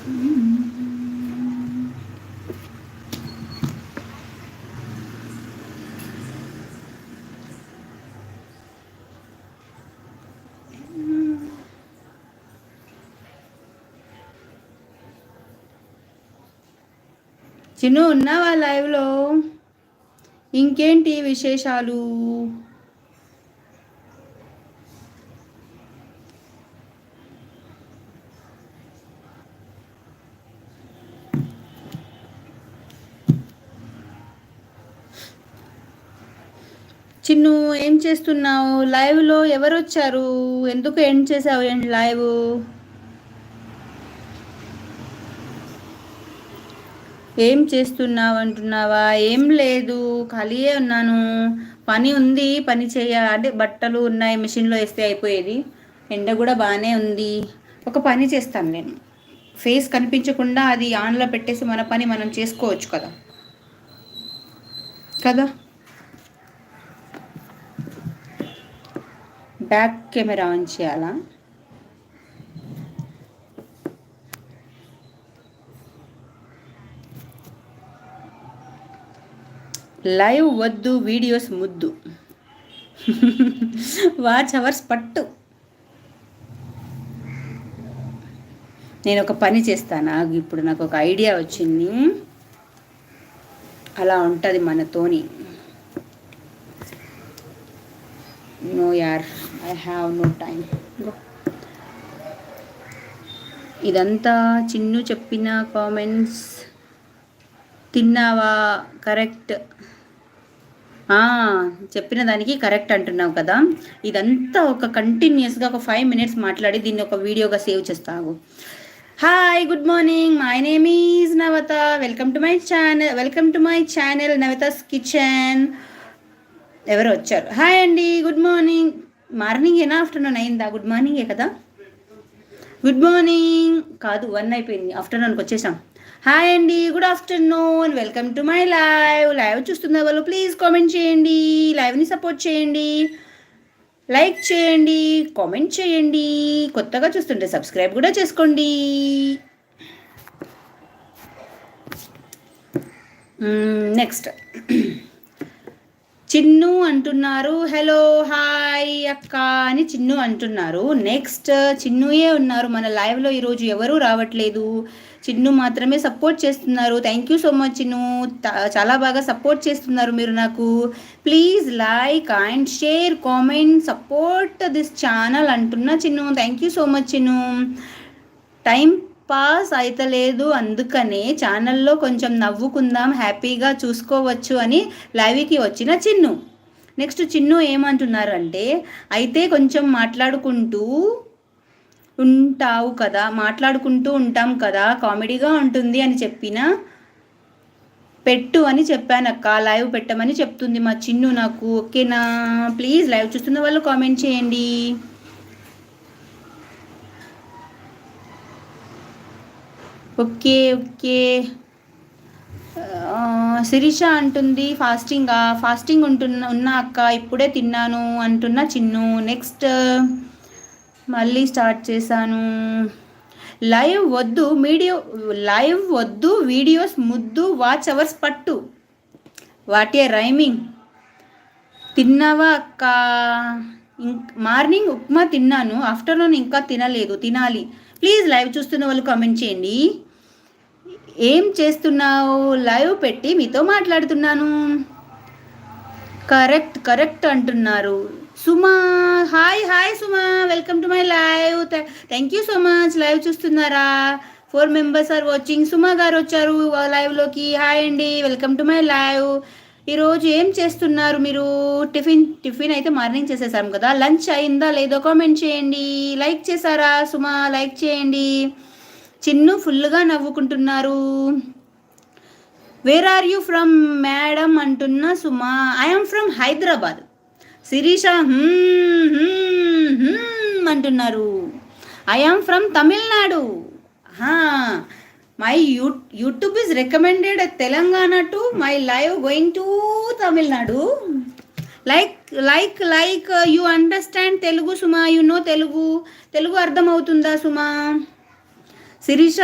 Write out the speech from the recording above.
చిన్ను ఉన్నావా లైవ్లో? ఇంకేంటి విశేషాలు? చిన్ను ఏం చేస్తున్నావు? లైవ్లో ఎవరు వచ్చారు? ఎందుకు ఎండ్ చేసావు లైవ్? ఏం చేస్తున్నావు అంటున్నావా? ఏం లేదు, ఖాళీయే ఉన్నాను. పని ఉంది, పని అంటే బట్టలు ఉన్నాయి, మిషన్లో వేస్తే అయిపోయేది. ఎండ కూడా బాగానే ఉంది. ఒక పని చేస్తాను నేను, ఫేస్ కనిపించకుండా అది ఆన్లో పెట్టేసి మన పని మనం చేసుకోవచ్చు కదా కదా. బ్యాక్ కెమెరా ఆన్ చేయాలా? లైవ్ వద్దు, వీడియోస్ ముద్దు. వాచ్ అవర్స్ పట్టు. నేను ఒక పని చేస్తాను, ఇప్పుడు నాకు ఒక ఐడియా వచ్చింది. అలా ఉంటుంది మనతోని. నో యార్, ఐ హ్యావ్ నో టైం. ఇదంతా చిన్ను చెప్పిన కామెంట్స్. తిన్నావా? కరెక్ట్. చెప్పిన దానికి కరెక్ట్ అంటున్నావు కదా. ఇదంతా ఒక కంటిన్యూస్గా ఒక 5 minutes మాట్లాడి దీన్ని ఒక వీడియోగా సేవ్ చేస్తావు. Hi, good morning. My name is Navata. Welcome to my channel Navata's kitchen. ఎవరు వచ్చారు? హాయ్ అండి, గుడ్ మార్నింగ్. మార్నింగ్ ఏనా, ఆఫ్టర్నూన్ అయిందా? గుడ్ మార్నింగే కదా. గుడ్ మార్నింగ్ కాదు, 1 అయిపోయింది, ఆఫ్టర్నూన్కి వచ్చేసాం. హాయ్ అండి, good afternoon. Welcome to my live చూస్తున్న వాళ్ళు ప్లీజ్ కామెంట్ చేయండి, లైవ్ని సపోర్ట్ చేయండి, లైక్ చేయండి, కామెంట్ చేయండి. కొత్తగా చూస్తుంటే సబ్స్క్రైబ్ కూడా చేసుకోండి. నెక్స్ట్ చిన్ను అంటున్నారు. హలో, హాయ్ అక్క అని చిన్ను అంటున్నారు. నెక్స్ట్ చిన్నుయే ఉన్నారు మన లైవ్లో. ఈరోజు ఎవరూ రావట్లేదు, చిన్ను మాత్రమే సపోర్ట్ చేస్తున్నారు. Thank you so much Chinnu, చాలా బాగా సపోర్ట్ చేస్తున్నారు మీరు నాకు. Please like and share, comment, support this channel అంటున్నా Chinnu. Thank you so much Chinnu. Time pass అయితలేదు, అందుకనే ఛానల్లో కొంచెం నవ్వుకుందాం, హ్యాపీగా చూసుకోవచ్చు అని లైవ్కి వచ్చిన చిన్ను. నెక్స్ట్ చిన్ను ఏమంటున్నారు అంటే, అయితే కొంచెం మాట్లాడుకుంటూ ఉంటాం కదా, కామెడీగా ఉంటుంది అని పెట్టు అని చెప్పానక్క, లైవ్ పెట్టమని చెప్తుంది మా చిన్ను నాకు. ఓకేనా? ప్లీజ్ లైవ్ చూస్తున్న వాళ్ళు కామెంట్ చేయండి. ఓకే. శిరీష అంటుంది ఫాస్టింగ్ ఉన్నా అక్క, ఇప్పుడే తిన్నాను అంటున్న చిన్ను. నెక్స్ట్ మళ్ళీ స్టార్ట్ చేశాను. లైవ్ వద్దు వీడియోస్ ముద్దు, వాచ్ అవర్స్ పట్టు. What a rhyming. తిన్నావా అక్క? మార్నింగ్ ఉప్మా తిన్నాను, ఆఫ్టర్నూన్ ఇంకా తినలేదు, తినాలి. ప్లీజ్ లైవ్ చూస్తున్న వాళ్ళు కామెంట్ చేయండి. ఏం చేస్తున్నావు? లైవ్ పెట్టి మీతో మాట్లాడుతున్నాను. కరెక్ట్ అంటున్నారు. Suma, hi Suma, welcome to my live. Thank you so much. Live చూస్తున్నారా? 4 members ఆర్ వాచింగ్. సుమా గారు వచ్చారు లైవ్లోకి. హాయ్ అండి, వెల్కమ్ టు మై లైవ్. ఈరోజు ఏం చేస్తున్నారు మీరు? టిఫిన్ అయితే మార్నింగ్ చేసేసాం కదా, లంచ్ అయిందా లేదో కామెంట్ చేయండి. లైక్ చేశారా సుమా? లైక్ చేయండి. చిన్ను ఫుల్గా నవ్వుకుంటున్నారు. Where are you from madam అంటున్నా సుమా. I'm from Hyderabad. శిరీష అంటున్నారు. I'm from Tamil Nadu. My YouTube is recommended Telangana to my live going to Tamil Nadu. Like you understand Telugu Suma? You know Telugu అర్థమవుతుందా సుమా? శిరీష